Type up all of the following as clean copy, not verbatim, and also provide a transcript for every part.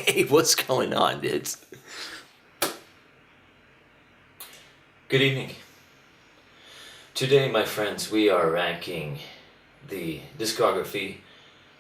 Hey, what's going on, dudes? Good evening. Today, my friends, we are ranking the discography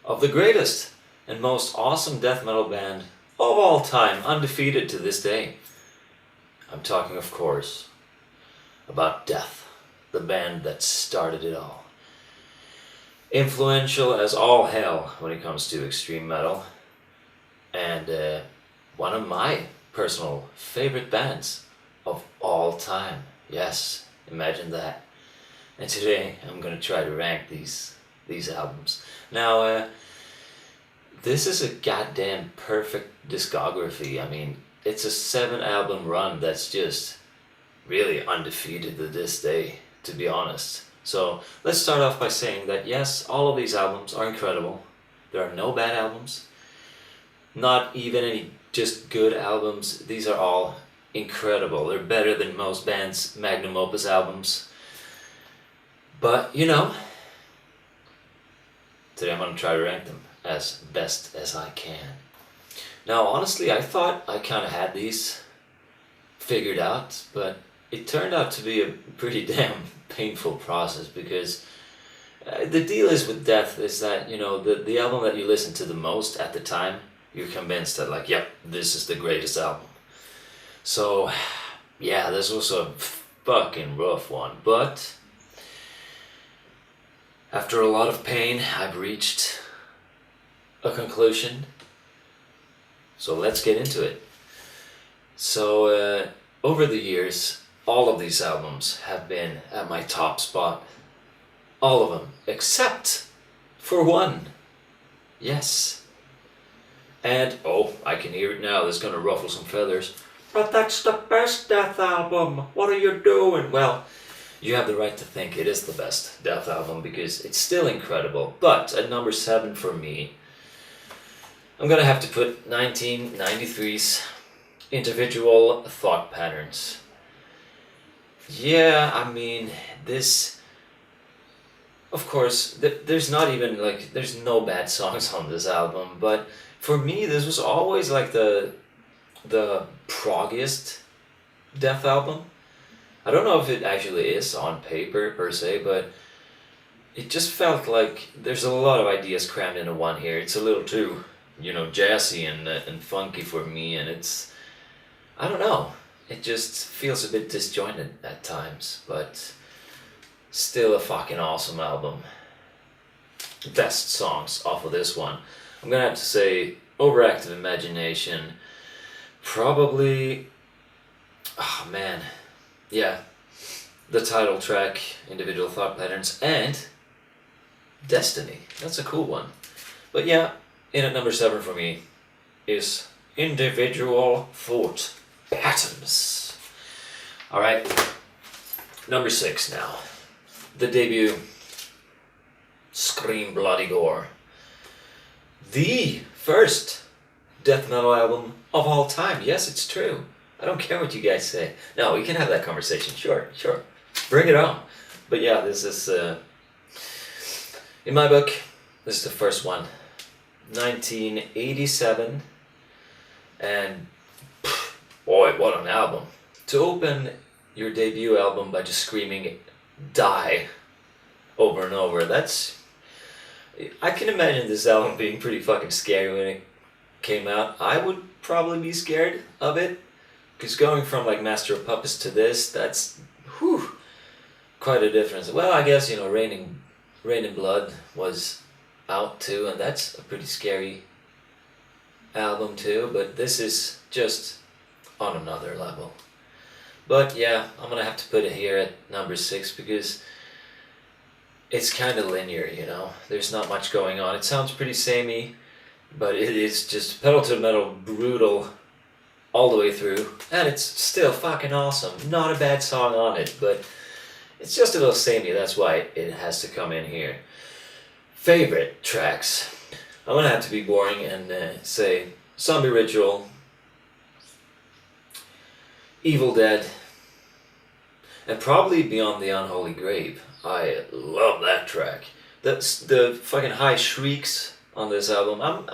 of the greatest and most awesome death metal band of all time, undefeated to this day. I'm talking, of course, about Death, the band that started it all. Influential as all hell when it comes to extreme metal, and one of my personal favorite bands of all time. Yes, imagine that. And today I'm gonna try to rank these albums. Now, this is a goddamn perfect discography. I mean, it's a 7-album run that's just really undefeated to this day, to be honest. So let's start off by saying that yes, all of these albums are incredible. There are no bad albums, not even any just good albums. These are all incredible. They're better than most bands' magnum opus albums. But, you know, today I'm going to try to rank them as best as I can. Now, honestly, I thought I kind of had these figured out, but it turned out to be a pretty damn painful process, because the deal is with Death is that, you know, the album that you listen to the most at the time, you're convinced that, like, yep, this is the greatest album. So, yeah, this was a fucking rough one, but after a lot of pain, I've reached a conclusion. So let's get into it. So, over the years, all of these albums have been at my top spot. All of them, except for one. Yes. And, oh, I can hear it now, that's gonna ruffle some feathers. But that's the best Death album, what are you doing? Well, you have the right to think it is the best Death album because it's still incredible. But at number 7 for me, I'm gonna have to put 1993's Individual Thought Patterns. Yeah, I mean, this, of course, there's not even, like, there's no bad songs on this album, but for me, this was always like the proggiest Death album. I don't know if it actually is on paper per se, but it just felt like there's a lot of ideas crammed into one here. It's a little too, you know, jazzy and funky for me, and it's, I don't know, it just feels a bit disjointed at times, but still a fucking awesome album. Best songs off of this one, I'm gonna have to say Overactive Imagination, probably, oh man, yeah, the title track, Individual Thought Patterns, and Destiny. That's a cool one. But yeah, in at number 7 for me is Individual Thought Patterns. Alright, number 6 now. The debut, Scream Bloody Gore. The first death metal album of all time. Yes, it's true. I don't care what you guys say. No, we can have that conversation. Sure. Bring it on. But yeah, this is, in my book, this is the first one. 1987. And, boy, what an album. To open your debut album by just screaming, die, over and over, that's, I can imagine this album being pretty fucking scary when it came out. I would probably be scared of it, because going from like Master of Puppets to this, that's quite a difference. Well, I guess, you know, Rain in Blood was out too, and that's a pretty scary album too, but this is just on another level. But yeah, I'm gonna have to put it here at number 6 because it's kind of linear, you know. There's not much going on. It sounds pretty samey, but it is just pedal to the metal, brutal all the way through, and it's still fucking awesome. Not a bad song on it, but it's just a little samey. That's why it has to come in here. Favorite tracks. I'm gonna have to be boring and say Zombie Ritual, Evil Dead, and probably Beyond the Unholy Grave. I love that track. That's the fucking high shrieks on this album. I'm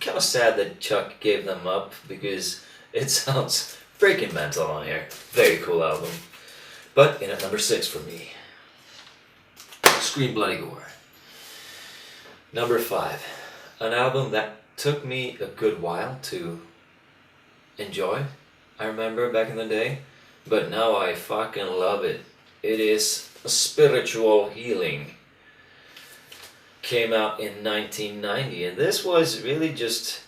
kind of sad that Chuck gave them up because it sounds freaking mental on here. Very cool album. But in at number 6 for me, Scream Bloody Gore. Number 5, an album that took me a good while to enjoy. I remember back in the day, but now I fucking love it. It is a Spiritual Healing. Came out in 1990, and this was really just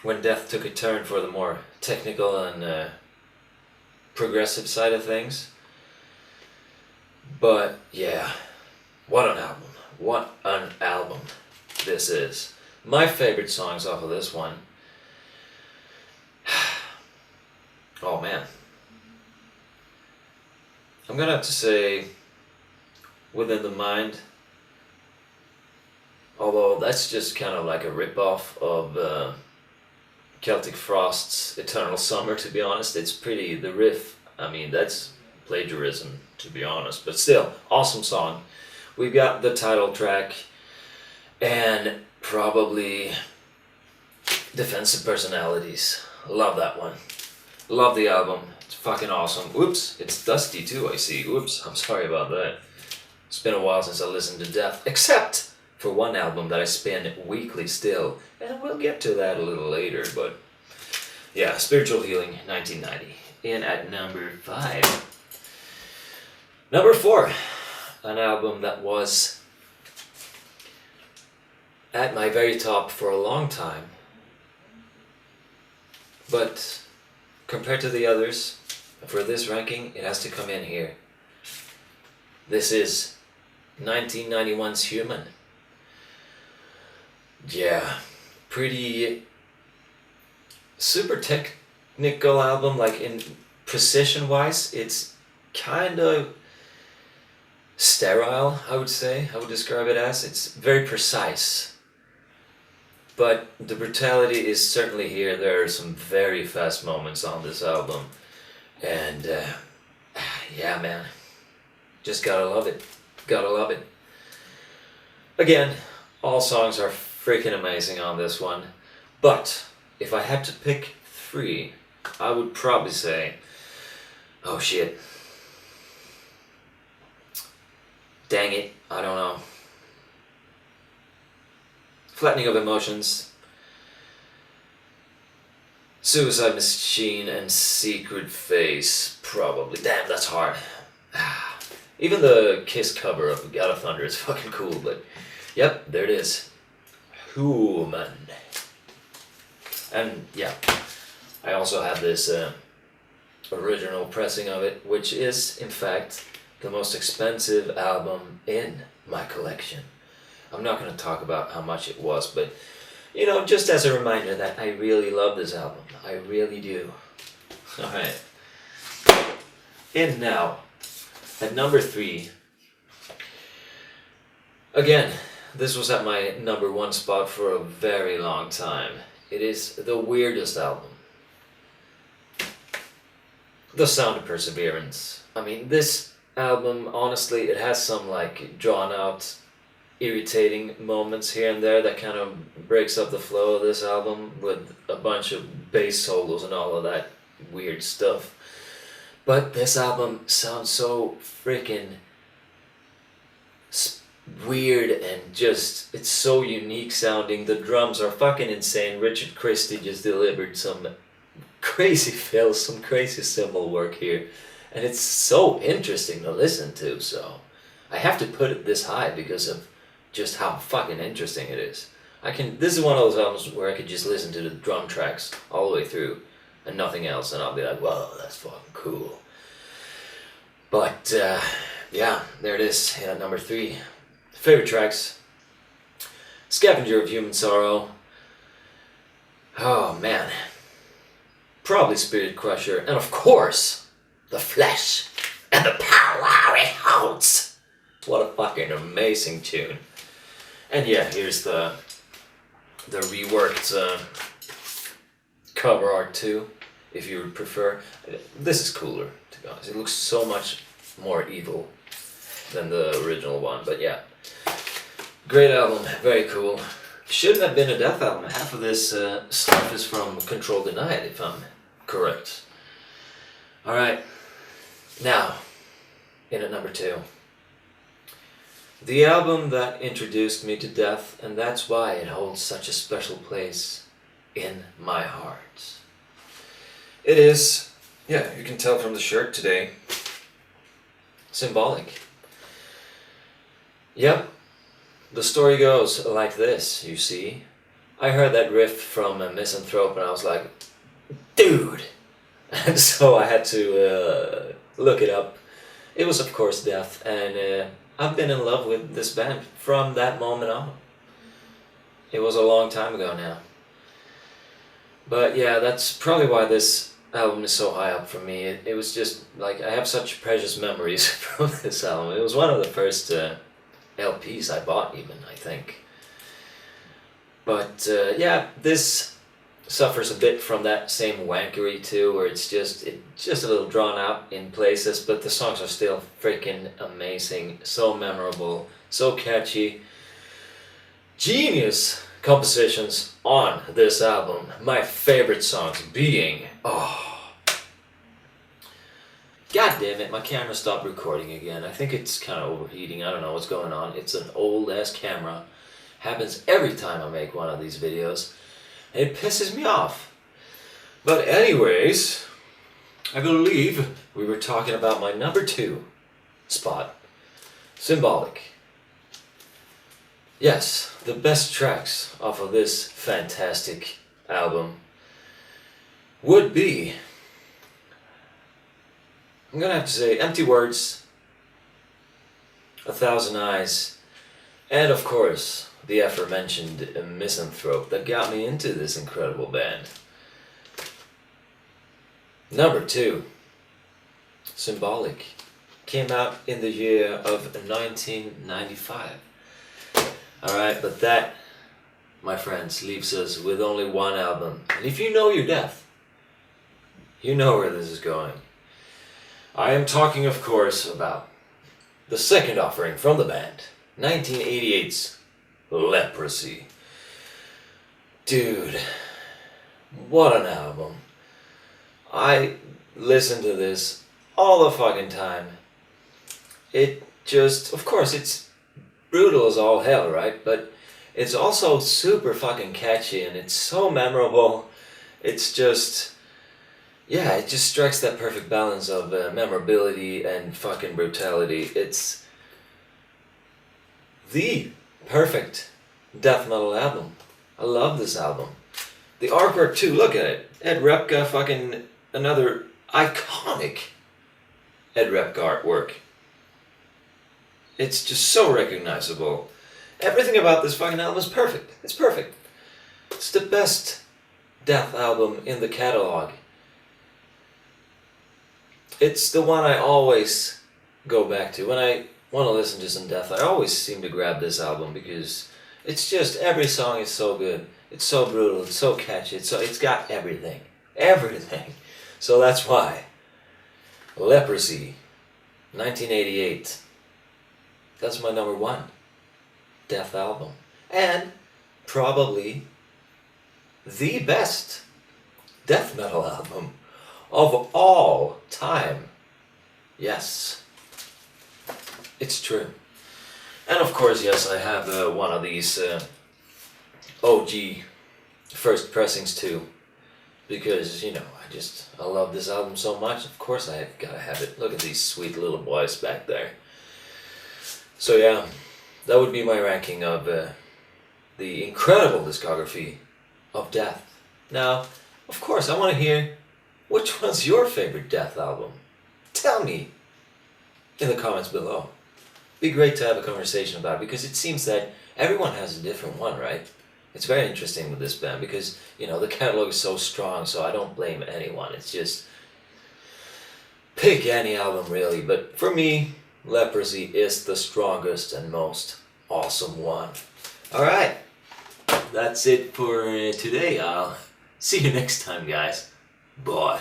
when Death took a turn for the more technical and progressive side of things. But yeah, what an album. What an album this is. My favorite songs off of this one. Oh man. I'm gonna have to say Within the Mind. Although that's just kind of like a rip-off of Celtic Frost's Eternal Summer, to be honest. It's pretty, the riff, I mean, that's plagiarism, to be honest. But still, awesome song. We've got the title track and probably Defensive Personalities. Love that one. Love the album. It's fucking awesome. Oops, it's dusty too, I see. Oops, I'm sorry about that. It's been a while since I listened to Death, except for one album that I spin weekly still, and we'll get to that a little later, but yeah, Spiritual Healing, 1990. In at number 5. Number 4, an album that was at my very top for a long time, but compared to the others, for this ranking, it has to come in here. This is 1991's Human. Yeah, pretty super technical album, like in precision wise, it's kind of sterile, I would say. I would describe it as. It's very precise. But the brutality is certainly here. There are some very fast moments on this album. And yeah, man. Just gotta love it. Gotta love it. Again, all songs are freaking amazing on this one. But if I had to pick 3, I would probably say, oh shit. Dang it, I don't know. Flattening of Emotions, Suicide Machine, and Secret Face, probably. Damn, that's hard. Even the Kiss cover of God of Thunder is fucking cool, but yep, there it is. Human. And yeah, I also have this original pressing of it, which is, in fact, the most expensive album in my collection. I'm not going to talk about how much it was, but, you know, just as a reminder that I really love this album. I really do. Alright. And now, at number 3, again, this was at my number 1 spot for a very long time. It is the weirdest album. The Sound of Perseverance. I mean, this album, honestly, it has some like drawn out, irritating moments here and there that kind of breaks up the flow of this album with a bunch of bass solos and all of that weird stuff. But this album sounds so freaking weird and just, it's so unique sounding. The drums are fucking insane. Richard Christie just delivered some crazy fills, some crazy cymbal work here. And it's so interesting to listen to, so I have to put it this high because of just how fucking interesting it is. This is one of those albums where I could just listen to the drum tracks all the way through and nothing else, and I'll be like, whoa, that's fucking cool. But yeah, there it is, at number 3. Favorite tracks: Scavenger of Human Sorrow. Oh man. Probably Spirit Crusher, and of course, The Flesh and the Power It Holds. What a fucking amazing tune. And yeah, here's the reworked cover art too, if you would prefer. This is cooler, to be honest. It looks so much more evil than the original one, but yeah. Great album, very cool. Shouldn't have been a death album. Half of this stuff is from Control Denied, if I'm correct. Alright, now, in at number 2. The album that introduced me to death, and that's why it holds such a special place in my heart. It is, yeah, you can tell from the shirt today, Symbolic. Yep, the story goes like this, you see. I heard that riff from Misanthrope and I was like, dude! And so I had to look it up. It was of course Death, and I've been in love with this band from that moment on. It was a long time ago now. But yeah, that's probably why this album is so high up for me. It was just like, I have such precious memories from this album. It was one of the first LPs I bought even, I think. But yeah, this suffers a bit from that same wankery too, where it's just a little drawn out in places, but the songs are still freaking amazing, so memorable, so catchy. Genius compositions on this album. My favorite songs being, oh, god damn it, my camera stopped recording again. I think it's kind of overheating, I don't know what's going on. It's an old ass camera. Happens every time I make one of these videos. It pisses me off. But anyways, I believe we were talking about my number 2 spot, Symbolic. Yes, the best tracks off of this fantastic album would be, I'm gonna have to say, Empty Words, 1,000 Eyes, and of course, the aforementioned Misanthrope that got me into this incredible band. Number 2, Symbolic, came out in the year of 1995. Alright, but that, my friends, leaves us with only one album. And if you know your death, you know where this is going. I am talking, of course, about the second offering from the band, 1988's Leprosy. Dude, what an album. I listen to this all the fucking time. It just, of course, it's brutal as all hell, right? But it's also super fucking catchy and it's so memorable. It's just, yeah, it just strikes that perfect balance of memorability and fucking brutality. It's the perfect death metal album. I love this album. The artwork too, look at it. Ed Repka, fucking another iconic Ed Repka artwork. It's just so recognizable. Everything about this fucking album is perfect. It's perfect. It's the best death album in the catalog. It's the one I always go back to. When I want to listen to some death, I always seem to grab this album because it's just, every song is so good. It's so brutal, it's so catchy, it's got everything. Everything. So that's why. Leprosy, 1988. That's my number 1 death album. And probably the best death metal album of all time. Yes. It's true. And of course, yes, I have one of these OG first pressings too. Because, you know, I love this album so much. Of course I gotta have it. Look at these sweet little boys back there. So yeah, that would be my ranking of the incredible discography of Death. Now, of course, I want to hear, which one's your favorite Death album? Tell me in the comments below. Be great to have a conversation about it, because it seems that everyone has a different one, right? It's very interesting with this band because, you know, the catalog is so strong, so I don't blame anyone. It's just, pick any album really, but for me, Leprosy is the strongest and most awesome one. Alright, that's it for today. I'll see you next time, guys. Bye.